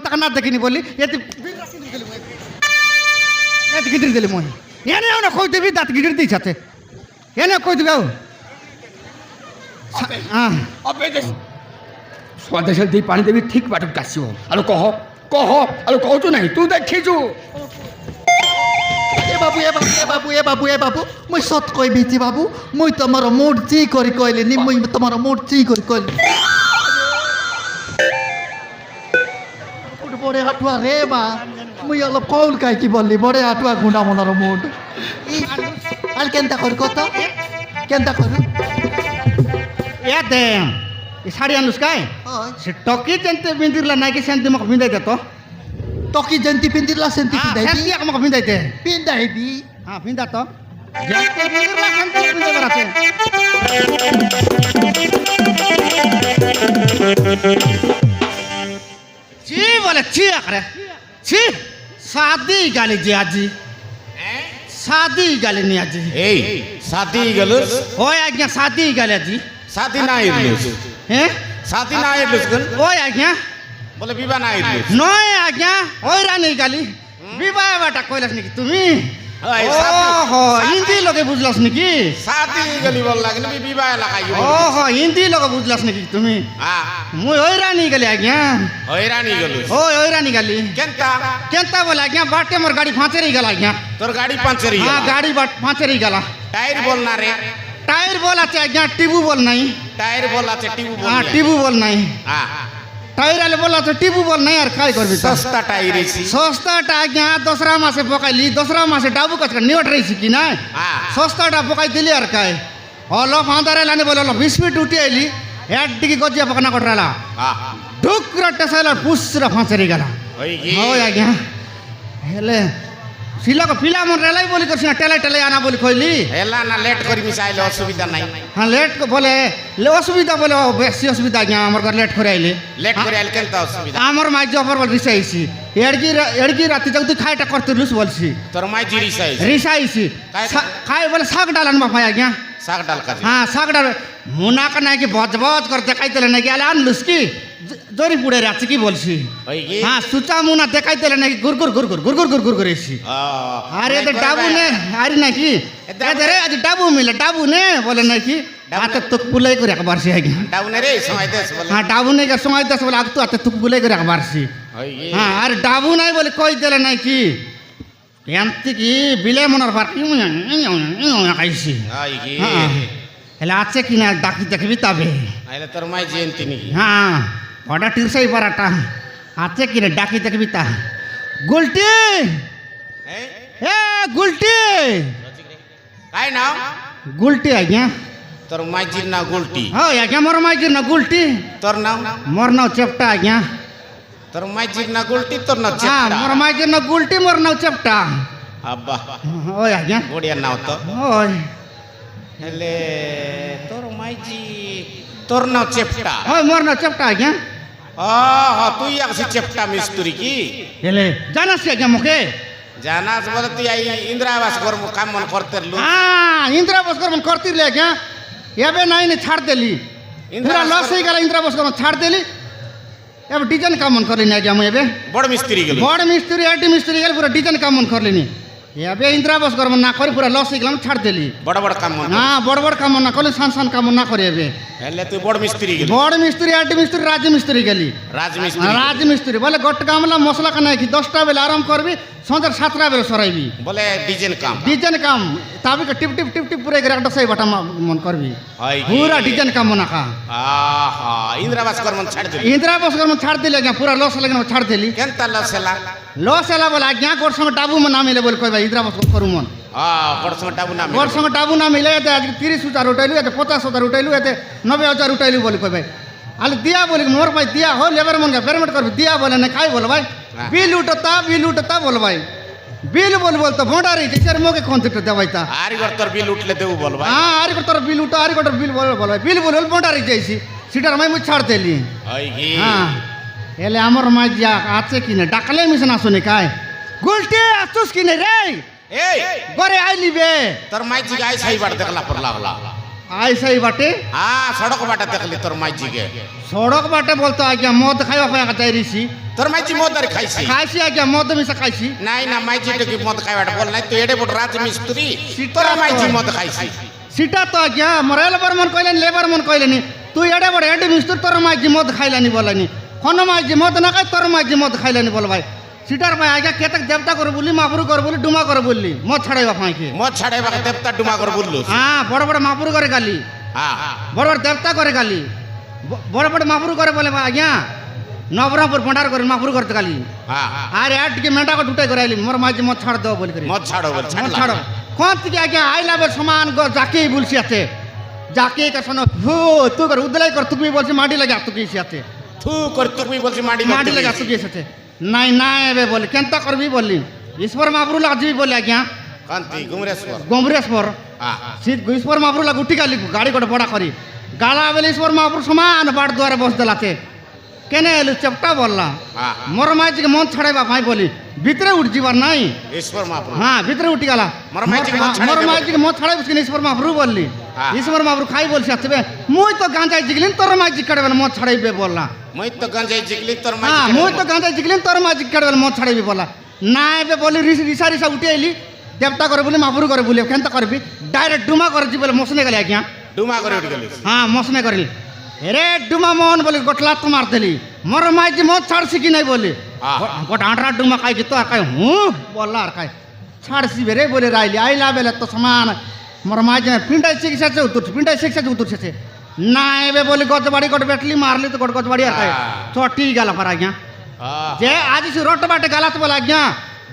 টাকা না দেখিনি বলি এতে এতে গিটির দিলি মই এনে না কই দেবি দাঁত গিটির দিই সাথে এনে কই দিবি স্বদেশ দিয়ে পানি দেবি ঠিক বাটক আসিব আলো কহ আলো কহু নাই তু দেখিছু এ বাবু এ বাবু এ বাবু এ বাবু এ বাবু মুই সত কইবিছি বাবু মুই তোমার মর্জি করি কইলিনি মুই তোমার মর্জি করি কইলি বড়ে হাটুয়া রে বা মুই অলপ কৌল কাই কি বললি বড়ে হাটুয়া গুণা মনার মুড আর কেনতা করি কত কেনতা করি এ দে এই শাড়ি আনুস কাই সে টকি যেতে পিন্ধিরলা নাই কি সেন্তি মক পিন্ধাই দে তো টকি যেন্তি পিন্ধিরলা সেন্তি পিন্ধাই সেন্তি মক পিন্ধাই দে পিন্ধাইবি হ্যাঁ পিন্ধা তো যেতে পিন্ধিরলা সেন্তি পিন্ধাই বরাতে ছি বলে ছি আরে ছি শাদি গালি জি আজি শাদি গালি নি আজি এই সাথী গেলুস ওই আজ্ঞা শাদি গালি আজি সাথী না ইরলুস হ্যাঁ সাথী না ইরলুস গন ওই আজ্ঞা বলে বিবাহ না ইরলুস নয় আজ্ঞা ওই রানী গালি বিবাহ বাটা কইলাস নাকি তুমি ওই ওহো হিন্দি লগে বুঝলাস নাকি সাথী গলি বল লাগলে বিবাহ লাগাই ওহো হিন্দি লগে বুঝলাস নাকি তুমি হ্যাঁ মুই ওই রানী গালি আজ্ঞা হইরানি গেলুস ওই রানী গালি কেনতা কেনতা বলে আজ্ঞা বাটে মোর গাড়ি ফাঁচেরই গেল আজ্ঞা তোর গাড়ি পাঞ্চারি হ্যাঁ গাড়ি বাট ফাঁচেরই গেল টায়ার বল না রে টায়ার বল আছে আজ্ঞা টিবু বল নাই টায়ার বল আছে টিউব বল হ্যাঁ টিবু বল নাই হ্যাঁ টায়ার আলে বল আছে টিবু বল নাই আর খাই করবি সস্তা টায়ার এসি সস্তাটা আজ্ঞা দশরা মাসে পকাইলি দশরা মাসে ডাবু কাজ নিয়ট রয়েছি কি না হ্যাঁ সস্তাটা পকাই দিলি আর খাই অলপ আঁধারে লানি বলে অলপ 20 মিনিট উঠে আইলি এক দিকে গজিয়া পকানা কটরালা হ্যাঁ ঢুকরা টেসাইলা পুসরা ফাঁচেরি গেল ওই কি ওই আজ্ঞা হেলে সিলাক পিলা মন রেলাই বলি করছি না টেলাই টেলাই আনা বলি কইলি হেলা না লেট করি মিসাইলে অসুবিধা নাই হ্যাঁ লেট বলে অসুবিধা বলে বেশি অসুবিধা আজ্ঞা আমার ঘর লেট করে আইলে লেট করে আইলে কেনতা অসুবিধা আমার মাই জবর বল রিসাইছি এড়গি রাতে যাও তুই খাইটা করতে লুস বলছি তোর মাই জিরি সাইজ রিসাইছি খাই বলে শাক ডাল আনবা ভাই আজ্ঞা শাক ডাল কাজে হ্যাঁ শাক ডাল মুনা কা নাকি বজ বজ করে দেখাইতেলে নাকি আলে আনলুস কি জরি পুড়ে রাখছি কি বলছি ওই কি হ্যাঁ সুচা মুনা দেখাইতেলে নাকি গুর গুর গুর গুর গুর গুর গুর গুর করেছি আরে এদের ডাবু নে আরে নাকি এদের আজ ডাবু মিলে ডাবু নে বলে নাকি আতে তুক বুলাই করে একবার সে আগে ডাউনে রে সময় দেশ বলে হ্যাঁ ডাবু নে সময় দেশ বলে আগ তো আতে তুক বুলাই করে একবার সে ওই কি হ্যাঁ আর ডাবু নাই বলে কই দিলে নাকি এমতি কি বিলে মনের ভার খাইছি ওই কি হ্যাঁ হেলে আছে কিনা ডাকি দেখবি তবে আইলে তোর মাই জয়ন্তী নাকি হ্যাঁ ভটা টিরসাই পারাটা আছে কিনা ডাকি দেখবি তা গুলটি এ গুলটি কাই নাম গুলটি আজ্ঞা তোর মাইজির না গুলটি হ্যাঁ আজ্ঞা মোর মাইজির না গুলটি তোর নাম মোর নাও চেপটা আজ্ঞা তোর মাইজির না গুলটি তোর না হ্যাঁ চেপটা মোর মাইজির না গুলটি মোর নাও চেপটা আব্বা ওই আজ্ঞা বড়িয়া নাও তো ওই হেলে তোর মাইজি তোর নাও চেপটা ওই মোর নাও চেপটা আজ্ঞা তুই আসি চেপটা মিস্ত্রি কি হেলে জানাস কি আজ্ঞা মুখে জানাস বলে তুই এই ইন্দিরা আবাস কর্ম কাম মন করতে লু হ্যাঁ ইন্দিরা বস করবন করতিলে আজ্ঞা এবে নাই নে ছাড় দেলি পুরা লস হয়ে গেল ইন্দিরা বস করবন ছাড় দেলি এবে ডিজাইন কামন করলিনি আজ্ঞা আমি এবে বড় মিস্ত্রি গেল বড় মিস্ত্রি আইটি মিস্ত্রি গেল পুরা ডিজাইন কামন করলিনি এবে ইন্দিরা বস করবন না করে পুরা লস হয়ে গেলাম ছাড় দেলি বড় বড় কাম মন হ্যাঁ বড় বড় কামন না করলে সান সান কামন না করে এবে হেলে তুই বড় মিস্ত্রি গেল বড় মিস্ত্রি আইটি মিস্ত্রি রাজ মিস্ত্রি গেলি রাজমিস্ত্রি রাজমিস্ত্রি বলে গট কামলা মশলা কানা কি 10টা বেলা আরাম করবি সন্ধ্যার 7টা বেলা সরাইবি বলে ডিজাইন কাম ডিজাইন কাম তাবি টিপ টিপ টিপ টিপ পুরে একটা সেই বাটা মন করবি হয় কি পুরা ডিজাইন কাম না কা আহা ইন্দিরা আবাস কর্ম ছাড় দে ইন্দিরা বস করম ছাড় দিলে আজ্ঞা পুরা লস লাগে ছাড় দিলি কেনতা লসেলা লস এলা বলে আজ্ঞা গোর সঙ্গে ডাবু মন না মিলে বলে কইবা ইন্দিরা বস করু মন বড় সময় টাবু না গোর সঙ্গে ডাবু না মিলে এতে আজকে 30,000 উঠাইলু এতে 50,000 উঠাইলু এতে 90,000 উঠাইলু বলে কইবা আলে দিয়া বলি মোর ভাই দিয়া হো লেবার মন পেমেন্ট করবি দিয়া বলে না খাই বল ভাই বিল উঠতা বল ভাই বিল বলতো ভোটারি টিচার মোকে কন্ট্রাক্ট দেবাইতা আরি গর তোর বিল উঠলে দেবো বল ভাই হ্যাঁ আরে তোর বিল উঠা আরে তোর বিল বল ভাই বিল বল ভোটারি যাইছি সিটার মাই মুই ছাড় দেলি হয় কি হ্যাঁ এলে আমার মাই যা আছে কিনা ডাকলে মিশন আসুনি কাই গুলটি আসুস কিনে রে এই ঘরে আইলিবে তোর মাই জি গাই সাইবার দেখলা পর লাগলা আইসাই বাটে হ্যাঁ সড়ক বাটা দেখলি তোর মাইজিকে সড়ক বাটে বলতো আজ্ঞা মদ খাইবা পাই চাইছি তোর মাইজি মদ আর খাইছি খাইছি আজ্ঞা মদ মিশা খাইছি নাই না মাইজি কি মদ খাইবাটা বল নাই তুই এডে বড় রাজমিস্ত্রি সেটা তোর তো। মাইজি মদ খাইছি সেটা তো আজ্ঞা মরেল বর্মন কইলেন লেবার মন কইলেনি তুই এডে বড় এডে মিস্ত্রি তোর মাইজি মদ খাইলানি বলানি কোন মাইজি মদ না খাই তোর মাইজি মদ খাইলানি বল ভাই সিটার ভাই আজ্ঞা কেতক দেবতা করে বললি মাপুর করে বলি ডুমা করে বললি মদ ছাড়াইবা পাইকে মদ ছাড়াইবা দেবতা ডুমা করে বললু হ্যাঁ বড় বড় মাপুর করে গালি হ্যাঁ বড় বড় দেবতা করে গালি বড় বড় মাপুর করে বলে আজ্ঞা নবরঙ্গপুর ভণ্ডার করে মাপুর করতে গালি হ্যাঁ আর আর টিকে মেটা করে দুটাই করে আইলি মোর মাঝে মদ ছাড় দেবো বলি করে মদ ছাড়ো বল মদ ছাড়ো কোন থেকে আজ্ঞা আইলাবে সমান গো যাকে বলছি আছে যাকে কা শোনো ফু তুই করে উদলাই কর তুই বলছি মাটি লাগা তুই এসে আছে থু করে তুই বলছি মাটি লাগা তুই এসে আছে নাই নাই এবে বলে কেনতা করবি বললি ঈশ্বর মাপুর লাগবি বলে আজ্ঞা কান্তি গুমরেশ্বর গমরেশ্বর হ্যাঁ শীত ঈশ্বর মহাপুর লাগ উঠি গালি গাড়ি গোটে বড়া করি গালা বেলে ঈশ্বর মহাপুর সমান বাট দুয়ারে বস দেলাতে কেনে এলু চেপটা বললা হ্যাঁ মোর মাইজিকে মন ছাড়াইবা ভাই বলি ভিতরে উঠ যাবার নাই ঈশ্বর মহাপুর হ্যাঁ ভিতরে উঠি গেলা মোর মাইজিকে মদ ছাড়াই মোর দেব। মাইজিকে মন ছাড়াই বসকে ঈশ্বর মহাপুর বললি হ্যাঁ। ঈশ্বর মহাপুর খাই বলছি আসবে মুই তো গাঁজাই জিগলিন তোর মাইজি কাটবে মদ ছাড়াইবে বললা মই তো গঞ্জাই জিগলি তোর হ্যাঁ মাইজি মুই তো গাঁজাই জিগলিন তোর মাইজি কাটবে মদ ছাড়াইবি বললা না এবে বলি রিসা রিসা উঠে আইলি দেবতা করে বলি মাপুর করে বলি কেনতা করবি ডাইরেক্ট ডুমা করে বলে মশনে গেলে আজ্ঞা ডুমা করে উঠে গেলি হ্যাঁ মশনে করিলি রে ডুমা মোহন বলি গোটলা তো মার দিলি মোর মাইজি মদ ছাড়ছি কি নাই বলি আহ। গোটা আঁটরা ডুমা খাইছি তো আর খাই হুঁ বললা আর খাই ছাড়ছি বে রে বলে রাইলি আইলা বেলে তো সমান মোর মাইজি পিন্ডাই শিখছে উতুরছে পিন্ডাই শিখছে উতুরছে না এবে বলি গজবাড়ি গোট বেটলি মারলি তো গোট গজবাড়ি আর খাই আহ। চটি গেল পার আজ্ঞা হ্যাঁ যে আজ সে রট বাটে গালাত বলে আজ্ঞা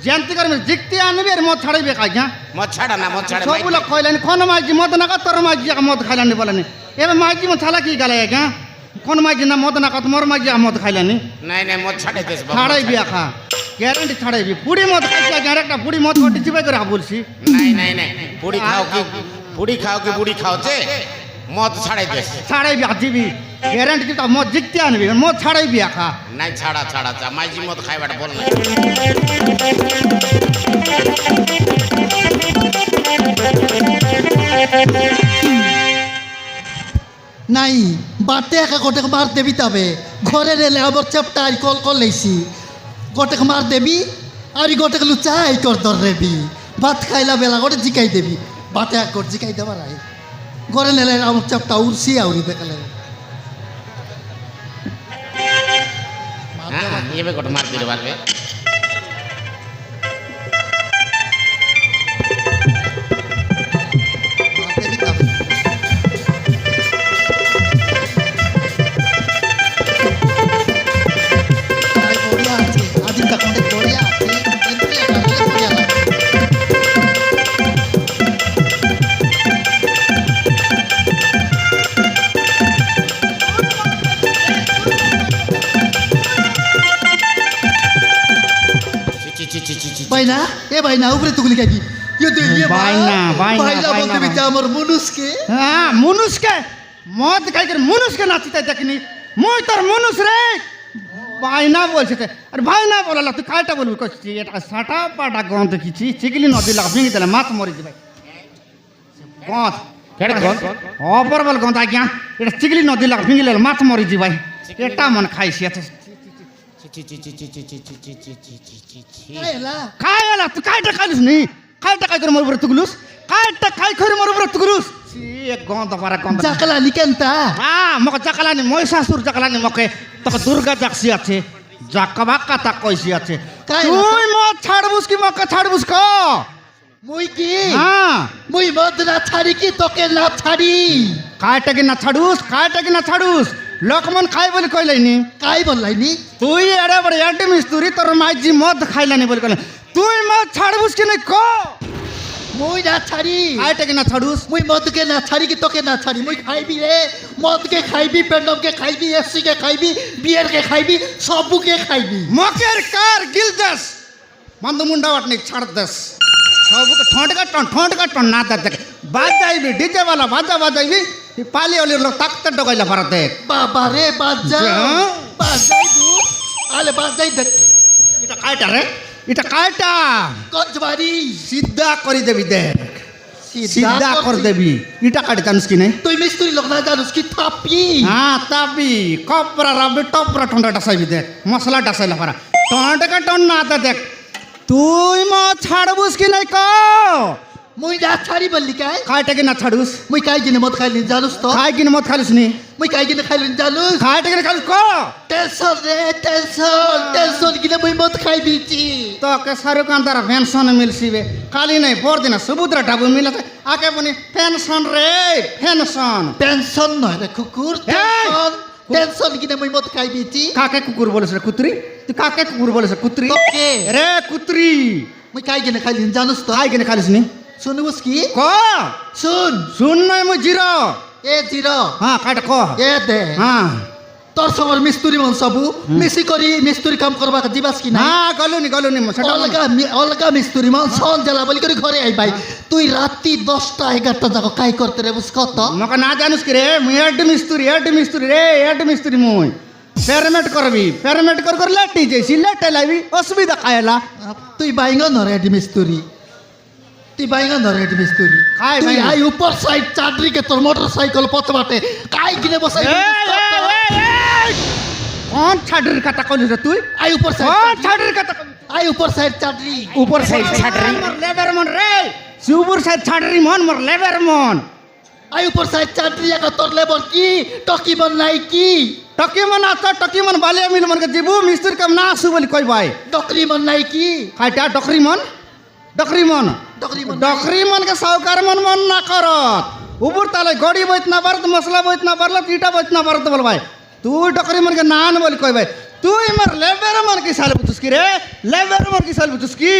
জানতে করবে জিকতে আনবি আর মদ ছাড়াইবে আজ্ঞা মদ ছাড়া না মদ ছাড়া সব লোক খাইলেন কোন মাইজি মদ না তোর মাইজি মদ খাইলানি বলেনি এবার মাইজি মদ ছাড়া কি গেলে আজ্ঞা কোন মাইজি না মদ না মোর মাইজি মদ খাইলানি নাই নাই মদ ছাড়াই দেস ছাড়াইবি আখা গ্যারান্টি ছাড়াইবি পুরি মদ খাইছি আজ্ঞা একটা পুরি মদ ঘটি চিপাই করে বলছি নাই নাই নাই পুরি খাও কি বুড়ি খাও যে মদ ছাড়াই দেস ছাড়াইবি আজিবি গ্যারান্টি তো মদ জিকতে আনবি মদ ছাড়াইবি আখা নাই ছাড়া ছাড়া যা মাইজি মদ খাইবাটা বল নাই নাই বাটে একা গোটেক মার দেবি তবে ঘরে রেলে আবার চেপটা আই কল কল লেছি গোটেক মার দেবি আর গোটেক লুচাই কর দর রেবি ভাত খাইলা বেলা করে জিকাই দেবি বাটে এক কর জিকাই দেবার আই ঘরে নেলে আমার চেপটা উড়ছি আউরি দেখালে হ্যাঁ এবে গোটা মার দিতে পারবে মার দেবি তবে তাই বড়িয়া আছে আদিম তা কোনে বড়িয়া আছে এন্ত্রি আগে বড়িয়া লাগে চি চি চি চি চি বাইনা এ বাইনা উপরে তুগুলি খাইবি ইয়ে দে ইয়ে বাইনা, বাইনা, বাইনা বলতে বাইনা। বিতে আমার মনুষকে হ্যাঁ মনুষকে মদ খাই করে মনুষকে নাচিতে দেখিনি মই তোর মনুষ রে ভাইনা বলছে তে। আর ভাইনা বলালা তুই কাইটা বলবি কচ্ছি এটা সাটা পাটা গন্ধ কিছি চিকলি নদী লাগা ভেঙে দিলে মাছ মরি যাবে গন্ধ কেডে গন্ধ? অপরবল গন্ধ আজ্ঞা এটা চিকলি নদী লাগা ভেঙে দিলে মাছ মরি যাবে এটা মন খাইছি আছে চি চি চি চি চি চি চি চি চি চি চি চি চি এলা খাই এলা তুই কাইটা খাইলিস নি কাইটা খাই করে মোর উপরে তুগলুস কাইটা খাই করে মোর উপরে তুগলুস এক গন্ধ পারা গন্ধ জাকলা নিকেনতা হ্যাঁ মকে জাকালানি মহিষাসুর জাকালানি মকে তোকে দুর্গা জাকসি আছে জাকাবা কাতা কইসি আছে কাই তুই মদ ছাড়বুস কি মকে ছাড়বুস ক মুই কি হ্যাঁ মুই মদ না ছাড়ি কি তোকে না ছাড়ি কাইটাকে না ছাড়ুস কাইটাকে না ছাড়ুস লোকমন খাই বলে কইলাইনি কাই বললাইনি তুই এড়ে বড় এডে মিস্তুরি তোর মাইজি মদ খাইলানি বলে কইলা তুই মদ ছাড়বুস কি নাই ক মুই না ছাড়ি কাইটাকে না ছাড়ুস মুই মদকে না ছাড়ি কি তোকে না ছাড়ি মুই খাইবি রে মদকে খাইবি পেন্ডমকে খাইবি এসসিকে খাইবি বিয়েরকে খাইবি সবুকে খাইবি মকের কার গিলদাস মন্দ মুন্ডা বাটনি ছাড় দেস সবকে ঠোঁট কাটন না দেখ বাজাইবি ডিজে वाला বাজা বাজাইবি পালি ওলি লোক তাকতে ডগাইলা ভারতে বাবা রে বাজা হ্যাঁ? বাজাই দু আলে বাজাই দেখ এটা কাইটা রে এটা কাইটা কচবাড়ি সিদ্ধা করি দেবি দেখ সিধা করে দেবি ইটা কাটি জানিস কি নাই তুই মিস্ত্রি লোক না জানুস কি থাপি হ্যাঁ তাবি কপরা রাবি টপরা টন্ডা ডাসাইবি দেখ মশলা ডাসাইলা পারা টন্ডাকে টন না তা দেখ তুই মদ ছাড়বুস কি নাই ক মুই যা ছাড়ি বললি কাই খাইটাকে না ছাড়ুস মুই কাই কিনে মদ খাইলি জানুস তো খাই কিনে মদ খালিস নি মুই কাই কিনে খাইলি জানুস খাইটাকে খালিস ক টেনশন রে টেনশন কিনে মুই মদ খাই দিছি তোকে শাহরুখ খান তারা পেনশন মিলছিবে কালি নাই পরদিন সুভদ্রা টাবু মিলাতে আগে বনি পেনশন রে পেনশন টেনশন নয় রে কুকুর টেনশন টেনশন কিনে মুই মদ খাই দিছি কাকে কুকুর বলিস রে কুত্রি তুই কাকে কুকুর বলিস রে কুত্রি তোকে রে কুত্রি মুই কাই কিনে খাইলি জানুস তো খাই কিনে খালিস নি শুনবুস কি ক শুন শুন নয় মই জিরো এ জিরো হ্যাঁ কাইটা ক এ দে হ্যাঁ তোর সঙ্গে মিস্ত্রি মন সবু মিশি করি মিস্ত্রি কাম করবা দিবাস কি না হ্যাঁ গলুনি সেটা অলগা মিস্ত্রি মন সন জেলা বলি করে ঘরে আই ভাই তুই রাতি 10টা 11টা যাক কাই করতে রে বুঝ কত মকে না জানিস কি রে মুই এড মিস্ত্রি রে এড মিস্ত্রি মুই পেমেন্ট কর লেটি যাইছি লেটে লাইবি অসুবিধা খায়লা তুই বাইঙ্গা ন রেডি মিস্ত্রি তুই বাইঙ্গা ন রেডি মিস্ত্রি খাই তুই বাইঙ্গা। আই উপর সাইড চাদরি কে তোর মোটরসাইকেল পথ বাটে কাই কিনে বসাই কোন ছাড়ির কথা কইলি রে তুই আই উপর কোন সাইড ছাড়ির কথা আই উপর সাইড চাদরি উপর সাইড ছাড়রি মোর লেবার মন রে সুবুর সাইড ছাড়রি মন মোর লেবার মন আই উপর সাইড চাদরি এক তোর লেবর কি টকি বন নাই কি টকি মন আছে টকি মন বালিয়া মিল মন কে জিবু মিস্ত্রি কাম না আসু বলি কই ভাই ডকরি মন নাই কি খাইটা ডকরি মন ডকরি মন ডকরি মন के सावकार मन ना करत ऊपर ताले गड़ी बइत ना पारत मसला बइत ना पारला ईटा बइत ना पारत बोल भाई तू डकरी मन के नान बोल कोई भाई तू मर लेबर मन की साल बुतुस की रे लेबर मन की साल बुतुस की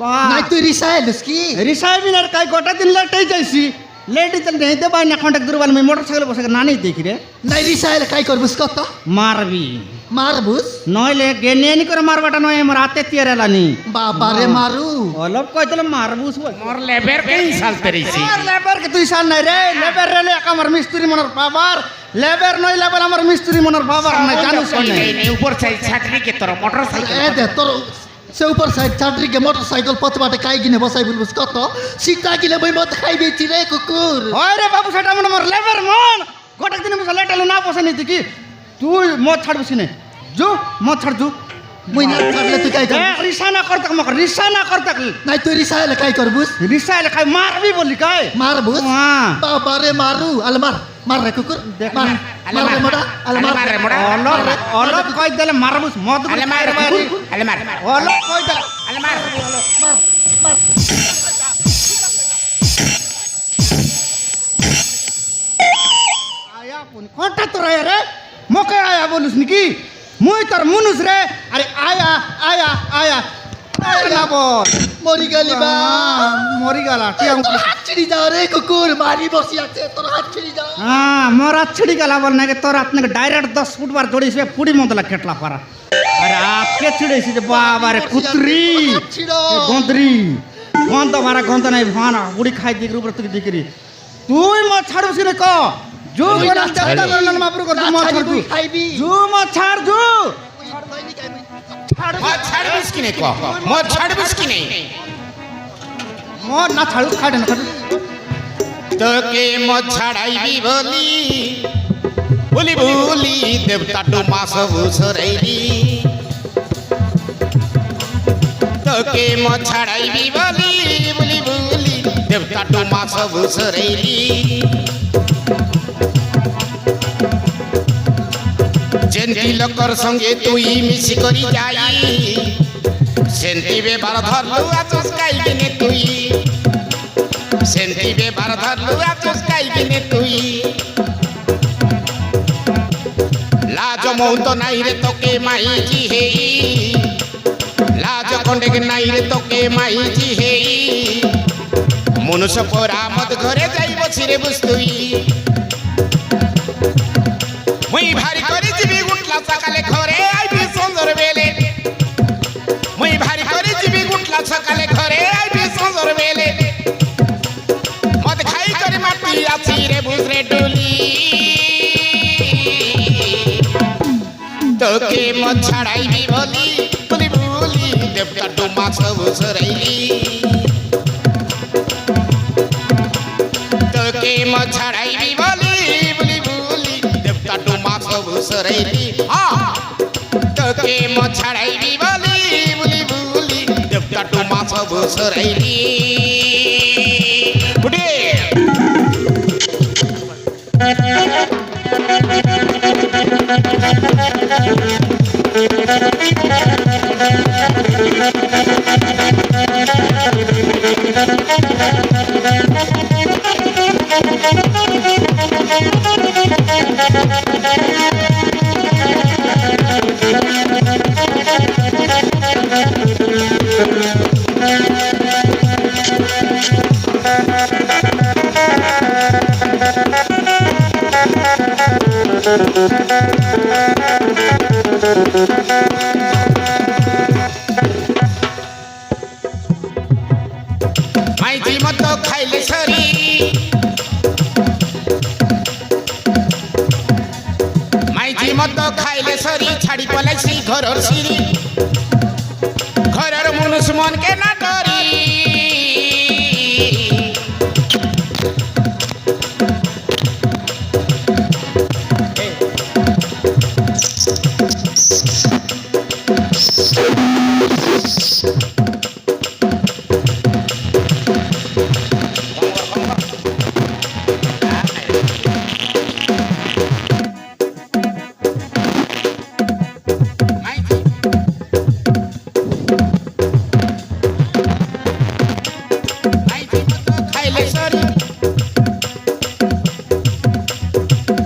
बा নাই তুই রিসাইলস কি रिसाई भी ना काई गोटा दिन लेटे जाइसी लेट चल नहीं दे भाई ना कांटेक्ट दुरबाल में मोटरसाइकिल बसे नानी देखी रे নাই রিসাইল কাই করবুস কত मारबी মারবুস নইলে গেনিয়ানি করে মারবাটা নয় আমার হাতে তিয়ারেলানি বাবারে মারু অলপ কইতলে মারবুস বল মোর লেবের কেই সালতে রইছি লেবার কে তুই সাল নাই রে লেবার রে আমার মিস্ত্রি মনের পাবার লেবার নই লেবার আমার মিস্ত্রি মনের পাবার নাই জানিস নাই উপর সাইড ছাড়রি কে তোর মোটর সাইকেল এ দে তোর সে উপর সাইড চাদরি কে মোটরসাইকেল পথ বাটে কাই কিনে বসাই বলবুস কত সিটা কিনে বই মত খাই বেচি রে কুকুর ওই রে বাবু সেটা মনে মোর লেবার মন গোটা দিন বসে লেটালো না বসে নিতি কি তুই মদ ছাড়বি না জু মদ ছাড় জু মুই না ছাড়লে তুই কাই করবি রিসা না করতাক মক রিসা না করতাক নাই তুই রিসাইল কাই করবুস রিসা এলে খাই মারবি বলি কাই মারবুস হ্যাঁ বাবারে মারু আলে মার রে কুকুর দেখ মার না। মার রে মোড়া আলে মার রে মোড়া। অলপ অলপ কই দিলে মারবুস মদ আলে মার আলে মার অলপ কই দিলে আলে মার আয়া পুনি কোনটা তোর আয়া রে মকে আয়া বলুস নাকি মুই তোর মুনুস রে আরে আয়া আয়া আয়া আয়া না বল মরি গেলি বা মরি গেলা কি আম তোর হাত ছিড়ি যাও রে কুকুর মারি বসি আছে তোর হাত ছিড়ি যাও হ্যাঁ মোর আছড়ি গেলা বল নাকি তোর আপনি ডাইরেক্ট 10 ফুট বার দৌড়িছে পুড়ি মতলা কেটলা পারা আরে আপকে ছিড়েছি যে বাবা রে কুত্রি হাত ছিড়ো এ গন্দ্রি গন্ধ মারা গন্ধ নাই ভানা বুড়ি খাই দিক উপর থেকে দিকরি তুই মত ছাড়বছিস রে ক জু তুই করে না চেষ্টা ছাড়বি। করলাম মাপুর কর না মত ছাড়বি, ছাড় তুই তুই খাইবি। জু মত ছাড় জু মদ ছাড়বিস কি নে ক মদ ছাড়বিস কি নে মত না ছাড়ু খাড়ে না ছাড়ু তোকে মদ ছাড়াইবি বলি বলি দেবতা ডুমা সবু সরাইলি তোকে মদ ছাড়াইবি বলি বলি দেবতা ডুমা সবু সরাইলি যেন্তি লোকর সঙ্গে তুই মিশি করি যাই সেন্তি বেবার ধরলু আচস কাই কিনে তুই সেন্তি বেবার ধরলু আচস কাই কিনে তুই লাজ মৌত নাই রে তোকে মাইছি হেই লাজ খন্ডে নাই রে তোকে মাইছি হেই মনুষ্য পরা মদ ঘরে যাই বসি রে বুঝতুই মুই ভারি করে যাবি গুটলা সকালে ঘরে আইবি সুন্দর বেলে মুই ভারি করে যাবি গুটলা সকালে ঘরে আইবি সুন্দর বেলে মদ খাই করে মাটি আছি রে বুঝরে ডুলি তোকে মদ ছাড়াইবি বলি দেবতা ডুমা সব সরাইলি সরাইলি তোকে মো ছাড়াইবি বলি বুলি বুলি দেবতা টুমা সব সরাইলি উঠে মাইজি মত খাইলে সরি মাইজি মত খাইলে সরি ছাড়ি পলাইছি ঘরর সিঁড়ি ঘরর মনুষ মনকে না ডরি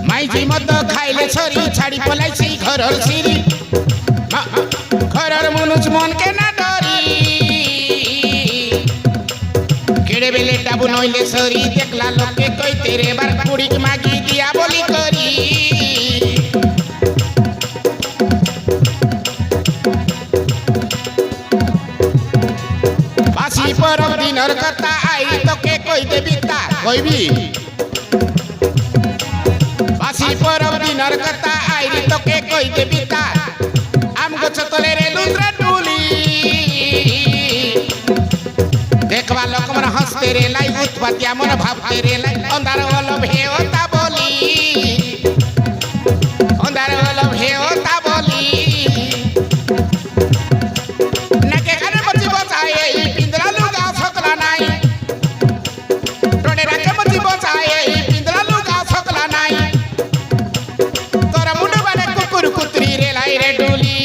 মাইজি মত খাইলে সরি ছাড়ি পলাইছি ঘরর সিঁড়ি ঘরর মনুষ মনকে না ডরি কেড়ে বেলে টাবু নইলে সরি দেখলা লোকে কইতে রে বার কুড়িক মাগি দিয়া বলি করি বাসি পরব দিনর কথা আই তোকে কই দেবি তা কইবি বাসি পরব দিনর কথা আই তোকে কই দেবি তা আম গছ তলে রে লুদ্রা টুলি দেখবা লোক মন হসতে রে লাই উৎপাতিয়া মন ভাবতে রে লাই অন্ধার হলো ভেওতা বলি অন্ধার হলো ভেওতা বলি নাকে কানে বচি বচাই এই পিন্দরা লুগা সকলা নাই টোনে রাকে বচি বচাই এই পিন্দরা লুগা সকলা নাই তোরা মুন্ডু বানে কুকুর কুতরি রে লাই রে ডুলি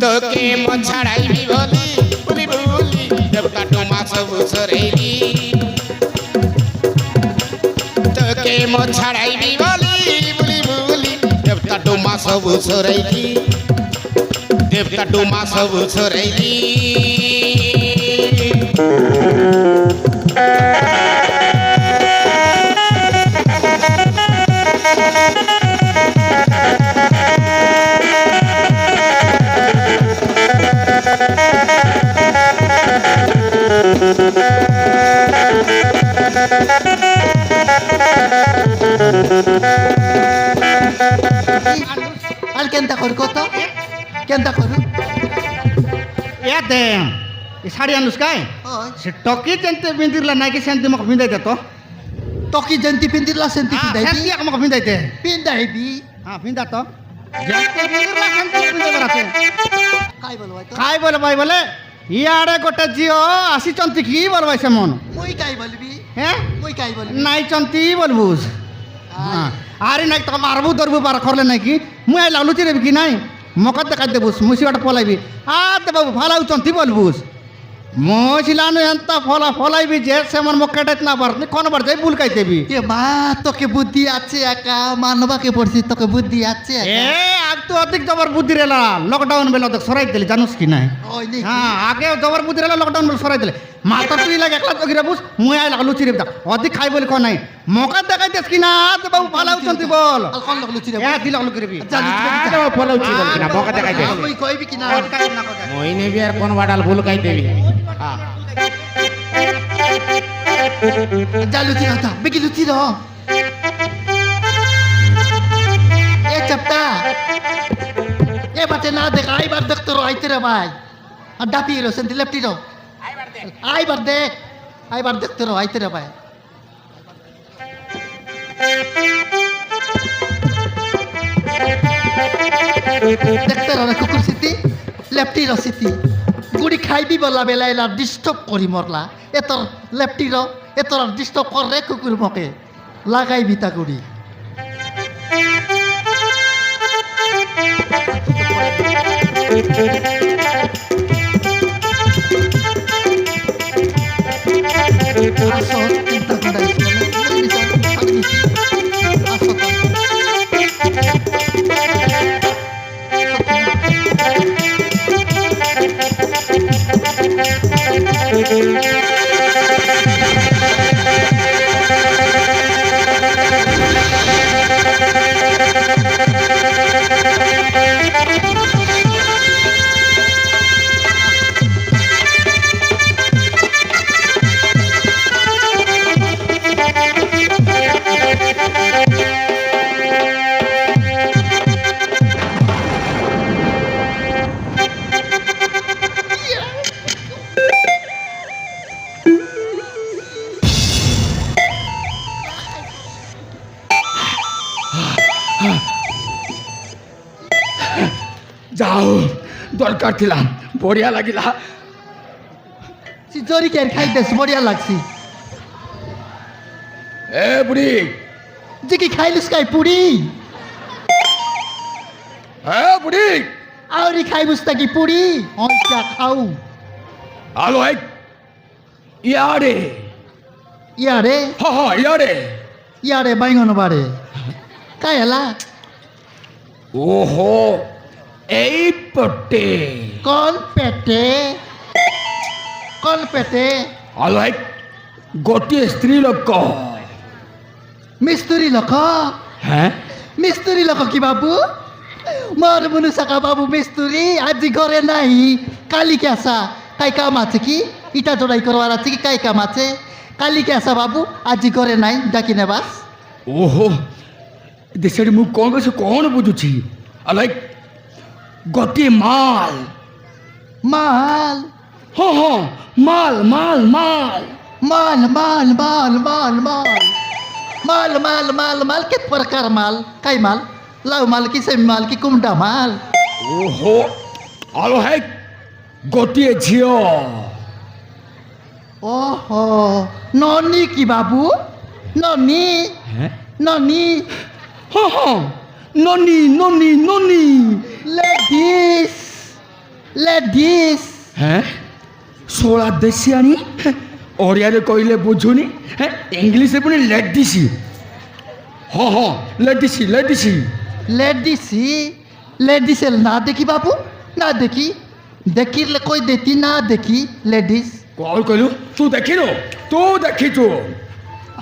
তোকে মন ছাড়াইবি বলি বুলি বুলি দেবতা টুমা সব সরাইলি তোকে মন ছাড়াইবি বলি বুলি বুলি দেবতা টুমা সব সরাইলি দেবতা টুমা সব সরাইলি আর কেনতা কর কত কেনতা করু এ দে এ শাড়ি আনুস কাই সে টকি যেতে বিন্দিরলা নাকি সেন্তি মক বিন্দাই দে তো তকি জেন্তি পিন্দিলা সেন্তি পিন্দাইবি সেন্তি মক বিন্দাই দে পিন্দাইবি হ্যাঁ বিন্দা তো যেতে বিন্দিরলা সেন্তি বিন্দাই বরাতে কাই বলবো তো খাই বলে ভাই বলে ইয়ারে গোটে ঝিও আসিছন্তি কি বলবাই সে মন মুই কাই বলবি হ্যাঁ মুই কাই বলবি নাইছন্তি বলবুস হ্যাঁ আরে নাই তো মারবু ধরবু বার করলে নাকি মুই আই লালুচি রেবি কি নাই মকত দেখাই দেবুস মুসি বাটা পলাইবি আর দে বাবু ফালাউছন্তি বলবুস মছিলানো এন্ত ফলাইবি যে সেমন মক্কাটাইত না পারত কোন বার যাই বুলকাই দেবি এ মা তোকে বুদ্ধি আছে একা মানবাকে পড়ছি তোকে বুদ্ধি আছে এ আগ তো অধিক জবর বুদ্ধি রেলা লকডাউন বেলা তো সরাই দিলি জানুস কি নাই ওই নি হ্যাঁ আগে জবর বুদ্ধি রেলা লকডাউন বেলা সরাই দিলে মাথা তুই লাগে একলা চকি রেবুস মুই আই লালুচি রেবি অধিক খাই বলি কোন নাই মকা দেখাই দেস কি না দে বাবু ফালাউছন্তি বল আর কোন লোক লুচি রে এ দিল লুকি রেবি যা লুচি রে আরে ফলাউছি বল কিনা বকা দেখাই দে মুই কইবি কি না মই নেবি আর কোন বাডাল ভুল কাই দেবি হ্যাঁ যা লুচি রাতা বেকি লুচি র এ চপটা এ বাতে না দেখ আইবার দেখতো র আইতে রে ভাই আর ডাপি র সেন্তি লেফটি র আইবার দেখ আইবার দেখতো র আইতে রে ভাই দেখতে রে কুকুর সিটি লেফটি রসিতি গুড়ি খাইবি বলা বেলাইলা ডিস্টার্ব করি মরলা এতর লেফটি র এতর ডিস্টার্ব করে কুকুর মকে লাগাইবি তা গুড়ি আসো চিন্তা করে আসো যাও দরকার ଥିଲା বঢ়িয়া লাগিলা জরি কেন খাইতেছ বড়িয়া লাগছি এ বুড়ি যে কি খাইলিস কাই পুরি এ বুড়ি আউরি খাইবুস নাকি পুরি অইটা খাও আলো এক ইয়ারে ইয়ারে হ হ ইয়ারে ইয়ারে বাইঙ্গন বাড়ে কাই এলা ওহো এই পটে কল পেটে কল পেটে আলো এক গোটিଏ ସ୍ତ୍ରୀ ଲୋକ মিস্ত্রি লোক হ্যাঁ মিস্ত্রি লোক কি বাবু মোর মনু সাকা বাবু মিস্ত্রি আজি ঘরে নাই কালিকে আসা কাই কাম আছে কি ইটা জোড়াই করবার আছে কি কাই কাম আছে কালিকে আসা বাবু আজি ঘরে নাই ডাকি নেবাস ଓହୋ ଦେଶରେ ମୁଁ କ'ଣ ବସ କ'ଣ ବୁଝୁଛି ଆଲୋ ଗୋଟିଏ ମାଲ মাল ହଁ ହଁ ମାଲ ମାଲ ମାଲ মাল মাল মাল মাল মাল মাল মাল মাল মাল कित प्रकार माल काय माल लाव माल की सेमी माल की कुमडा माल ଓହୋ ଆଲୋ ହେ ଗୋଟିଏ ଝିଅ ओहो ननी की बाबू ननी ननी ହଁ ହଁ ନନି ନନି ନନି लेडीज लेडीज ହେଁ ଶୋଳା ଦେଶିଆଣି ଓଡ଼ିଆରେ କହିଲେ ବୁଝୁନି ହେଁ ଇଂଲିଶରେ ପୁଣି ଲେଡିସି ହଁ ହଁ ଲେଡିସି ଲେଡିସି लेडीज लेडीज ना देखी बाबू ना देखी देखी ले कोई देती ना देखी लेडीज କ'ଣ କହିଲୁ ତୁ ଦେଖିନୁ ତୁ ଦେଖିଛୁ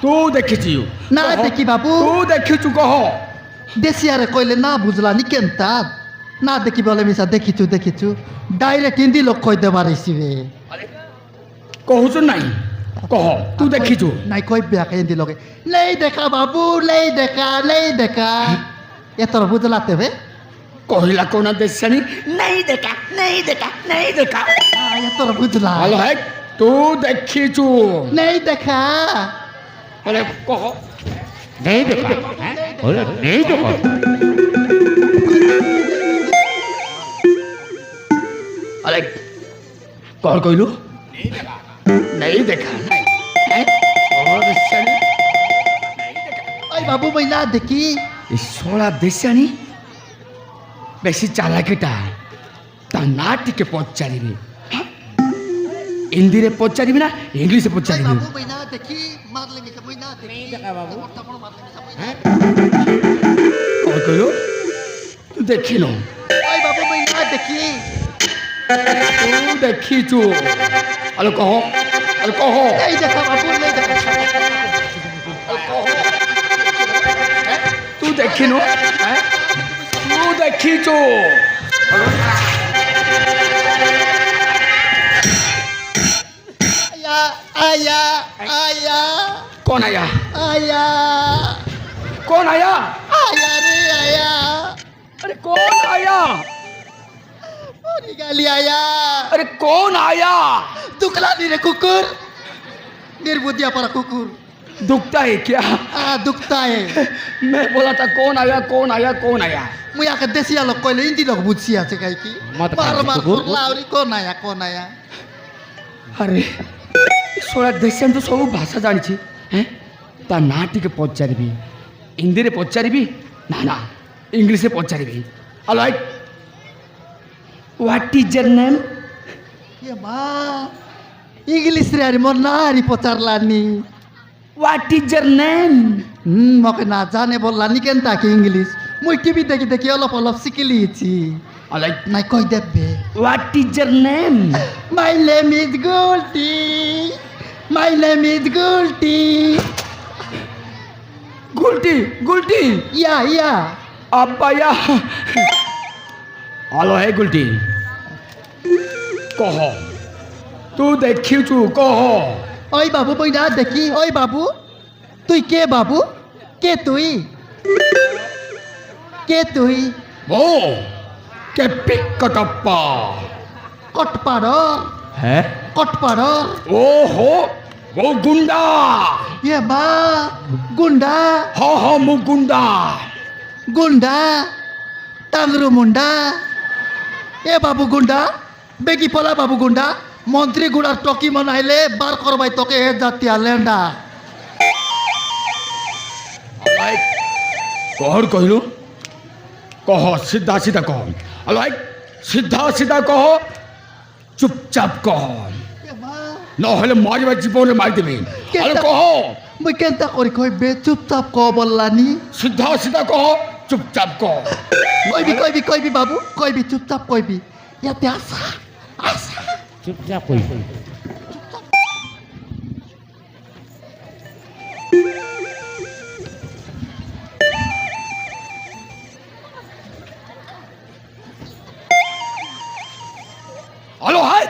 ତୁ ଦେଖିଛୁ ନା କହ। ଦେଖି ବାବୁ। ତୁ ଦେଖିଛୁ କହ देसियारे कोइले ना बुझला नि केनता ना देखी बोले मिसा देखिछु डायरेक्ट हिंदी लोग कोई देवा रही କହୁଛୁ ନାହିଁ କହ ତୁ ଦେଖିଛୁ नहीं कोई ब्याह हिंदी लोग नहीं देखा बाबू नहीं देखा ये तो बुझला तेवे କହିଲା କ'ଣ ଦେଶିଆଣି ନେଇ ଦେଖା ନେଇ ଦେଖା ନେଇ ଦେଖା ये तो बुझला ହ୍ୟାଲୋ ହେ ତୁ ଦେଖିଛୁ नहीं देखा ହେଲେ କହ नहीं देखा बोले नहीं देखा ଆରେ କ'ଣ କହିଲୁ ନେଇ ଦେଖା ନାଇଁ ହେଁ? କହ ଦେଶିଆଣି ओए बाबू मैं ना देखी ଏ ଶଳା ଦେଶିଆଣି ବେଶୀ ଚାଲାକିଟା ତା ନାଁ ଟିକେ ପଚାରିବି ହିନ୍ଦୀରେ ପଚାରିବି ନା ଇଂଲିଶରେ ओए ପଚାରିବି बाबू मैं ना देखी मार लेंगे सब मैं ना देखी नहीं देखा बाबू मार लेंगे सब କ'ଣ କହିଲୁ ତୁ ଦେଖିନୁ ओए बाबू मैं ना देखी ତୁ ଦେଖିଛୁ ଆଲୋ କହ ଆଲୋ କହ नहीं देखा बाबू नहीं देखा ତୁ ଦେଖିନୁ ହେଁ? ତୁ ଦେଖିଛୁ आया आया କ'ଣ ଆୟା आया କ'ଣ ଆୟା आया रे आया अरे कौन आया मोरी गाली आया अरे कौन आया दुखला नी रे कुकुर निर्बुद्धिया पर कुकुर दुखता है क्या? दुखता है मैं बोला था कौन आया कौन आया कौन आया? मुई आके देसी लोग कहले हिंदी लोग बुझी আছে কাই কি मत मार मार कुकुर। लाउरी कोन आया अरे सोळा देशान तो सब भाषा जानिछि हैं ता ना टिके पचारिबी हिंदी रे पचारिबी ना इंग्लिश रे पचारिबी alright what is your name? ये মা ইংলিশ রে আর মোর না রি পচারলানি व्हाट इज योर नेम? মকে না জানে বললানি কেন তাকে ইংলিশ মুই টিভি দেখি দেখি অলপ অলপ শিখে লিয়েছি ऑलराइट নাই কই দেবে what is your name? My name is Gulti my name is Gulti Gulti Gulti yeah अब्बाया हेलो है गुलटी कह तू देखिछु कह ওই বাবু বই না দেখি ওই বাবু তুই কে বাবু কে তুই वो के पिक कटप्पा কটপাড় है কটপাড় ओहो वो गुंडा ये মা গুন্ডা हाँ मु गुंडा গুন্ডা টাংরু মুন্ডা এ বাবু গুন্ডা বেগি পলা বাবু গুন্ডা মন্ত্রী গুড়ার টকি মনাইলে বার করবাই তোকে এ জাতীয় লেন্ডা कहर कहलु कह सीधा सीधा कह अलराइट सीधा सीधा कह चुपचाप कह নহলে মারিবা জীবনে মারি দেবে আরে কহ মুই কেনতা করি কইবে চুপচাপ ক বললানি সিধা সিধা কহ চুপচাপ কহ কইবি বাবু কইবি চুপচাপ কইবি ইয়াতে আসা चुपचाप कोई হ্যালো হাই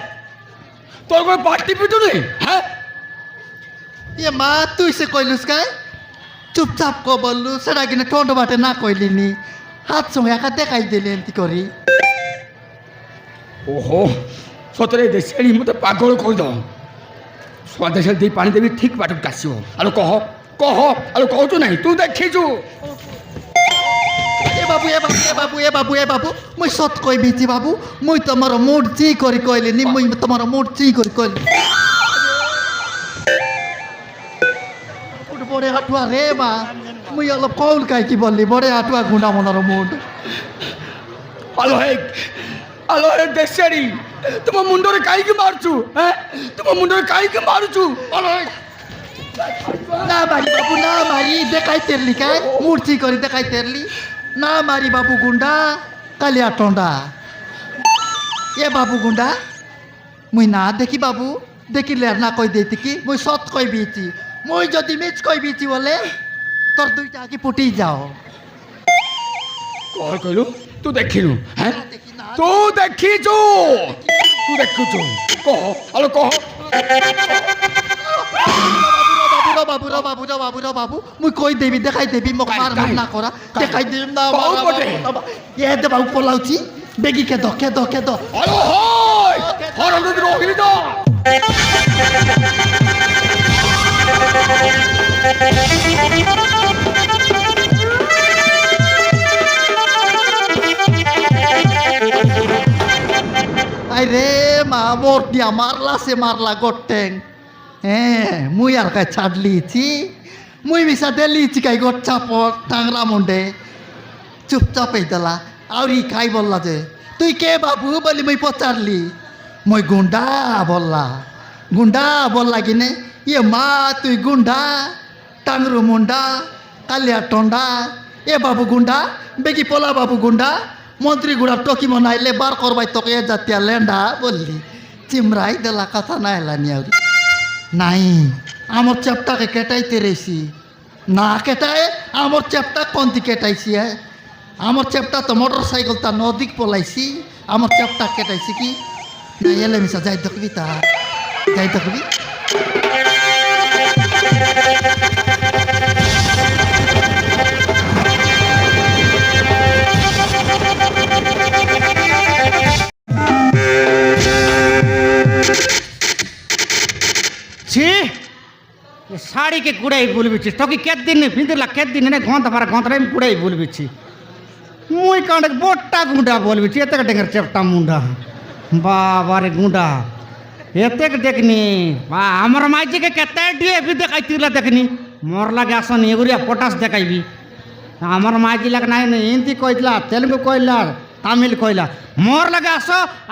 তোর কোন পার্টি পিটু নেই হ্যাঁ এ মা তুই সে কইলুস কাই চুপচাপ ক বললু সেটা কিনা ঠন্ড বাটে না কইলিনি হাত সঙ্গে একা দেখাই দিলি এমতি করি ওহো সতরে দেশাড়ি মতো পাগল কইদ স্বদেশে দেই পানি দেবি ঠিক বাটক কাশিও আলো কহ কহ আলো কহ তো নাই তুই দেখিছু এ বাবু মুই সত কইবিছি বাবু মুই তোমার মুড চি করি কইলিনি মুই তোমার মুড চি করি কইলি বড়ে হাটুয়া রে মা মুই অলপ কৌল কাই কি বললি বড়ে হাটুয়া গুন্ডা মনার মুড আলো হে দেশাড়ি তোমার মুন্ডরে কাইকে মারছু হ্যাঁ তোমার মুন্ডরে কাইকে মারছু আলো না মারি বাবু না মারি দেখাই তেরলি কাই মূর্তি করি দেখাই তেরলি না মারি বাবু গুন্ডা কালিয়া টন্ডা এ বাবু গুন্ডা মুই না দেখি বাবু দেখিলে আর না কই দিতি কি মুই সৎ কই বিছি মুই যদি মিছ কই বিছি বলে তোর দুইটা আগে পুটি যাও কল কইলু তুই দেখিলু হ্যাঁ দেখি না তুই দেখিছু তুই দেখিছু কহ আলো কহ বাবু মুই কই দেবি দেখাই দেবি মোক মার মার না করা দেখাই দেবি না কও বটে। এ দে বাবু পলাউছি বেগি কে দ আলো হয় হরন্দ রহিলি তো আই রে মা মোর দিয়া মারলা গটেং হ্যাঁ মুই আর কাই ছাড়লিছি মুই মিশা দিলিছি কাই গট চাপট টাংরা মুন্ডে চুপচাপ এই দেলা আউরি খাই বললা যে তুই কে বাবু বলি মুই পচারলি মুই গুন্ডা বললা কিনে ইয়ে মা তুই গুন্ডা টাংরু মুন্ডা কালিয়া টন্ডা এ বাবু গুন্ডা বেগি পলা বাবু গুন্ডা মন্ত্রী গুড়া টকি মনাইলে বার করবাই তোকে এ জাতীয় লেন্ডা বললি চিমরাই দেলা কথা না এলানি আউরি নাই আমার চ্যাপটাকে কেটাইতে রেছি না কেটায় আমার চ্যাপটা কোনটি কেটাইছি হ্যাঁ আমার চ্যাপটা তো মোটর সাইকেল তা নদীক পলাইছি আমার চ্যাপটা কেটাইছি কি না এলে মিশা যাই দেখবি তা যাই দেখবি ছি শাড়ি শাড়িকে কুড়াই বুলবিছিস তোকে কেদিন পিঁধিলা কেদিন গন্ধ ফারা গন্ধরে কুড়াই বুলবিছি মুই কাঁড়ে বোটটা গুঁডা বলবিছি এতে ডেঙ্গের চেপটা মুন্ডা বাবারে গুঁডা এতে দেখনি বা আমার মাইজিকে কেতে ডিএপি দেখাই তিলা দেখনি মোর লাগে আসনি এগুড়িয়া পটাশ দেখাইবি আমার মাইজি লাগে নাই হিন্দি কইলা তেলুগু কইলা তামিল কইলা মোর লাগে আস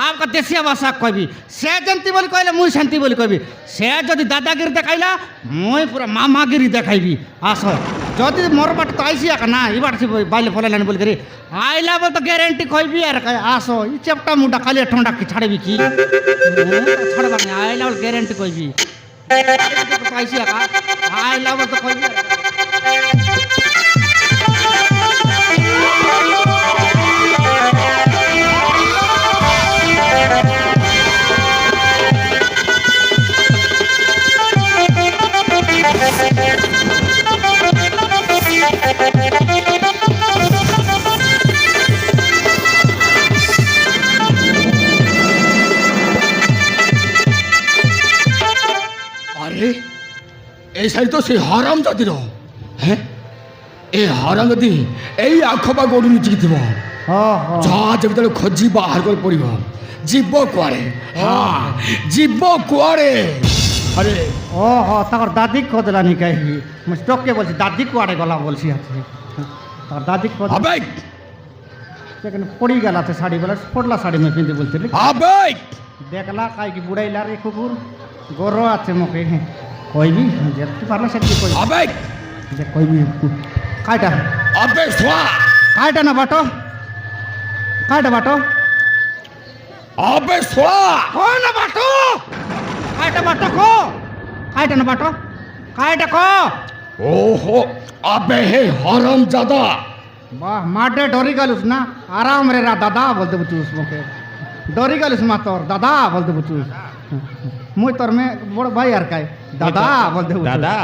आपका देशिया भाषा कहबी से जंती बोली कहले मुई शांति बोली कहबी से जदि दादागिरी देखाइला मुई पूरा मामागिरी देखाइबी आस जदि मोर बाट तो आइसी ना ई बाट से बाइले फलाइलानी बोली करी आइला बोल तो गारंटी कहबी यार आस ई चेपटा मुंडा खाली ठंडा की छाड़बी की छाड़बा नहीं आइला बोल गारंटी कहबी आइसी आइला बोल तो कहबी আরে এই শাড়ি তো সেই হারাম জাতির হ্যাঁ এই হারাম জাতি এই আখপা গরু লুচিকি থিব যা যেତେବେଳେ ଖୋଜି ବାହାର କରି ପଡ଼ିବ ଯିବ କୁଆଡ଼େ ହଁ ଯିବ କୁଆଡ଼େ আরে ଓହୋ ତାଙ୍କର ଦାଦି କହିଦେଲାନି କାହିଁକି ମୁଁ ଷ୍ଟକ୍କେ ବୋଲছি ଦାଦି କୁଆଡ଼େ ଗଲା ବୋଲছি ତାଙ୍କର ଦାଦି আবে সেখানে পড়িগেলা সে শাড়ি বেলা পড়লা শাড়ি मैं পিঁধি বলছিলি আবে দেখলা কাইকি বুড়াইলা রে কুকুর গরো আছে মুখে কইবি যেতে পারলে সেটি কই আবে যে কইবি কাইটা আবে সোয়া কাইটা না বাটো কাইটা বাটো আবে সোয়া কই না বাটো কাইটা বাটো কো কাইটা না বাটো কাইটা কো ওহো আবে হে হারাম জাদা বাহ মাঠে ডরি গেলুস না আরাম রে রা দাদা বলতে বুঝুস মুখে ডরি গেলুস মা তোর দাদা বলতে বুঝুস মুই তোর মে বড় ভাই আর কাই দাদা বলতে বুঝুস দাদা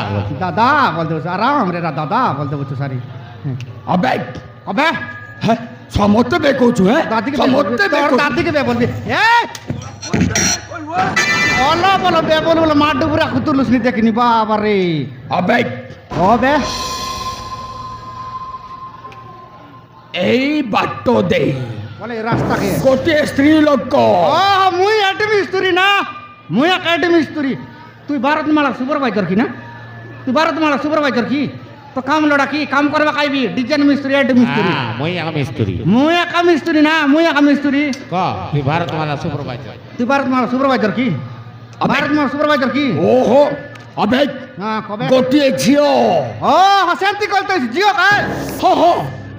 দাদা বলতে বুঝুস আরাম রে রা দাদা বলতে বুঝুস সারি আবে अबे হ্যাঁ সমতে বে কইছু হ্যাঁ दादी के সমতে বে तोर दादी के बे बोलबी ए ओला बोलो बे बोल बोल मार डुबरा खुतुलुस नी देखनी बाबा रे আবে अबे এই বাট্ট দে बोले रास्ता के গোটে স্ত্রী লোক ओ मुई एटमी मिस्त्री ना मुई एकेडमी मिस्त्री तू भारत माला सुपरवाइजर की ना तू भारत माला सुपरवाइजर की तो काम लड़ा की काम करवा काईबी डिजाइन मिस्त्री एड मिस्त्री হ্যাঁ মই আগে মিস্ত্রি मुई एका मिस्त्री ना मुई एका मिस्त्री ক তুই ভারতমালা সুপারভাইজার तू भारत माला सुपरवाइजर की भारत माला सुपरवाइजर की ওহো আবে हां कबे গোটে ঝিও ओ हसेंती करते जियो काय হ হ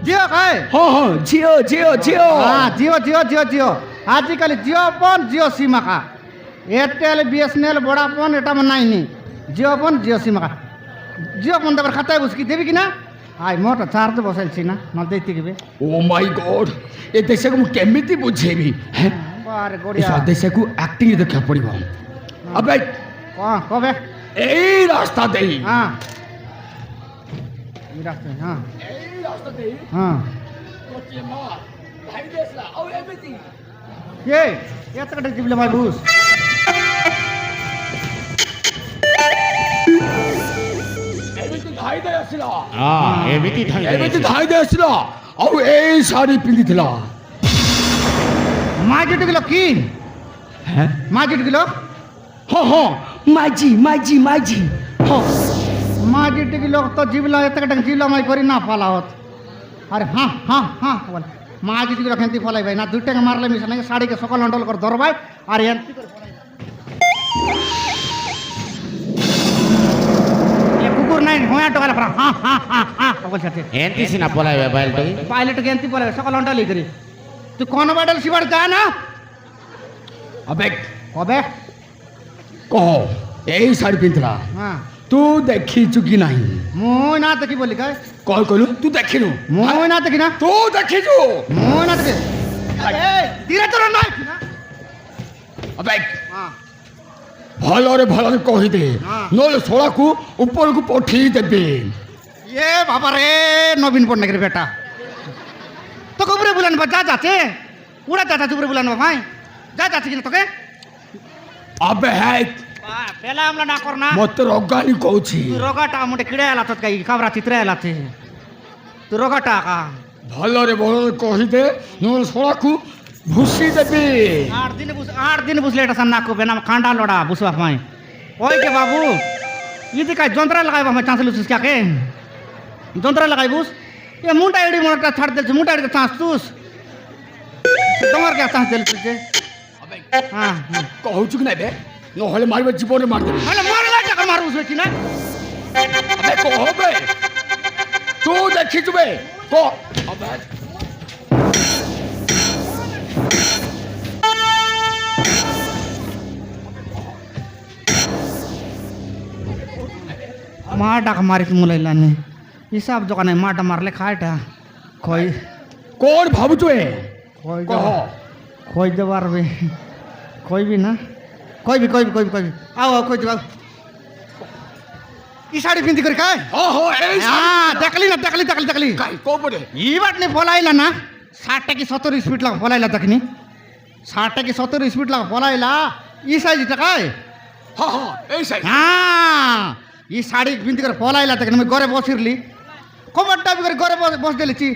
जियो काय হ হ ঝিও ঝিও ঝিও हाँ जियो जियो जियो जियो आजकल जियो फोन जियो सीमा का एयरटेल बीएसएनएल वोडाफोन एटा में नहीं नी जियो फोन जियो सीमा का जियो फोन देवर खाता है उसकी देवी की ना आई मोटा चार्ज बसाइल छी ना न देती के बे ও মাই গড এ দেশକୁ ମୁଁ କେମିତି ବୁଝେଇବି হ্যাঁ बारे ଏ गोड़िया ଦେଶକୁ ଆକ୍ଟିଂ ଦେଖିବାକୁ ପଡ଼ିବ ଆବେ कौन कबे এই রাস্তা দেই हाँ ये रास्ते हाँ এই রাস্তা দেই हाँ গোটে মা ভাই দেশলা ଆଉ ଏମିତି ये तक जिबले माय बूस ଏମିତି ଧାଇ ଦେଇ ଆସିଲା ହଁ ଏମିତି ଥାଇ ଏମିତି ଧାଇ ଦେଇ ଆସିଲା ଆଉ ଏଇ ଶାଢ଼ୀ ପିନ୍ଧିଥିଲା माजिट किलो की হ্যাঁ माजिट किलो ହଁ ହଁ ମାଝି ମାଝି ମାଝି ହଁ माजिट किलो तो जिबला एतक जिबला माय करी ना पाला होत अरे हाँ हाँ हाँ बोल माजिट किलो खेंती फलाई भाई ना दुटे के मारले मिस नहीं साड़ी के सकल हंडल कर धरबाई और एंती कर ये कुकुर नहीं होया टकाला पर हाँ हाँ हाँ हाँ बोल छते এনটি সিনা পলাইবে বাইলটাই पायलट के एंती पले सकल हंडल करी तू कौन बाडल सिवाड़ जा ना আবে कबे କହ ଏଇ ଶାଢ଼ୀ ପିନ୍ଧିଥିଲା हाँ ତୁ ଦେଖିଛୁ କି ନାହିଁ मुई ना तकी बोली काय କଣ କହିଲୁ ତୁ ଦେଖିନୁ मुई ना तकी ना ତୁ ଦେଖିଛୁ मुई ना तकी ए धीरे चलो ना ଆବେ हाँ ଭଲରେ ଭଲରେ କହିଦେ ହଁ। ନହେଲେ ଶଳାକୁ ଉପରକୁ ପଠେଇ ଦେବେ ये बाबा रे नवीन पड़ने के बेटा तो कबरे बुलाने बा जा जाते उड़ा जाता चुपरे बुलाने बा भाई जा जाते कि ना तो के আবে হ্যাঁ পেলা আমলা না কর না মতে রগানি কହୁଛି ତୁ ରୋଗାଟା ମୁଣ୍ଡେ କିଡ଼େ ହେଲା ତତେ କାଇ ଖବରା ଚିତ୍ରା ହେଲା ତୁ ରୋଗାଟା କା ଭଲରେ ଭଲରେ କହିଦେ ନହେଲେ ଶଳାକୁ ଭୁସି ଦେବି 8 दिन बुझले एटा सन्ना को बेना कांडा लोड़ा बुसवा पाए ओए के बाबू ये का जंत्रा लगाइबा हम चांस लुस क्या के जंत्रा लगाइबुस ये मुंडा एडी मोटा छाड़ देल मुंडा एडी चांस तुस তোমার কে চান্স দেল তুই हां କହୁଛୁ କି ନାଇଁ ବେ ନହେଲେ ମାରିବ ଜୀବନରେ ମାରିଦେବି মানে মারলা টাকা মারুস কি না আবে কহ বে ତୁ ଦେଖିଛୁ ବେ କହ ଆବେ मार डाक मारी मुलाइला ने हिसाब दোकान मारटा मारले खायटा खोई কোন ভাবুଛୁ এ खोई কহ खोई देवार भी कोई भी ना कोई भी आओ आओ कोई जवाब ई साड़ी पिंदी कर काय ଓହୋ ଏଇ हां देखली କାଇ କୋ ପଡେ ई बात ने बोलाइला ना 60 की 70 स्पीड लगा बोलाइला तकनी 60 की 70 स्पीड लगा बोलाइला ई साइज टकाय ହଁ ହଁ ଏଇ ସାଇ हां ई साड़ी पिंदी कर बोलाइला तकनी मैं घरे बसिरली कोबट्टा भी कर घरे बस देली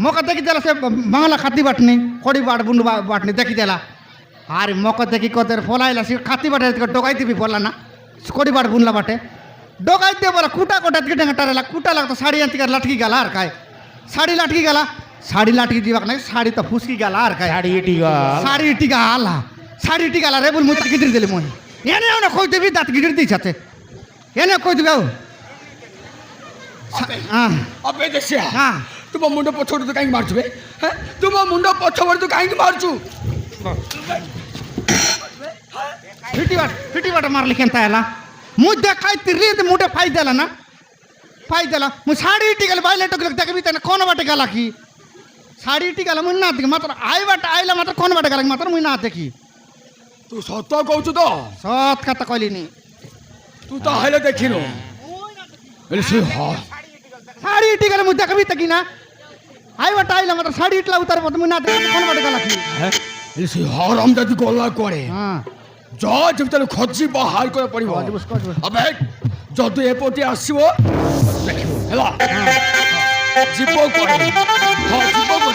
मौका देखी देला से बांगला खाती बाटनी कोड़ी बाट बुंड बाटनी देखी देला अरे मौका देखी कदर फोलाइला से खाती बाटे डोगाई भी बोला ना कोड़ी बाट बुनला बाटे डोगाई दे बोला कूटा कोटा के डंगटारेला कूटा लग तो साड़ी अंती कर लटकी गला हर काय साड़ी लटकी गला साड़ी लटकी जीवा नहीं साड़ी तो फुसकी गला हर काय साड़ी इटी गला साड़ी इटी गला रे बोल मुत गिदिर देले मोय एने ओने कोई देबी दात गिदिर दी छते एने कोई दिगाओ हां अबे देखिया हां तुम मुंड पछोड़ तो काहे मारछु बे हैं तुम मुंड पछोड़ तो काहे मारछु फिटी बाट मारले केंता आला मु देखाय तिरी ते मुटे फाई देला ना फाई देला मु साड़ी टिकल बाइले टकल देखबी तने कोन बाटे गला की साड़ी टिकल मु ना देख मात्र आई बाट आइला मात्र कोन बाटे गला मात्र मु ना देखी तू सत कहछु तो सत कथा कहली नी तू तो हेले देखिनो एले से हां साड़ी टिकल मु देखबी तकी ना आई बाट आइला मात्र साड़ी इटला उतार मु ना देख कोन बाटे गला की एले से हराम दादी गला करे हां जा जब तले खोजी बाहर करे पड़िबो अबे जदु एपोटी आसीबो देखिबो हेला जीवो करे हां जीवो को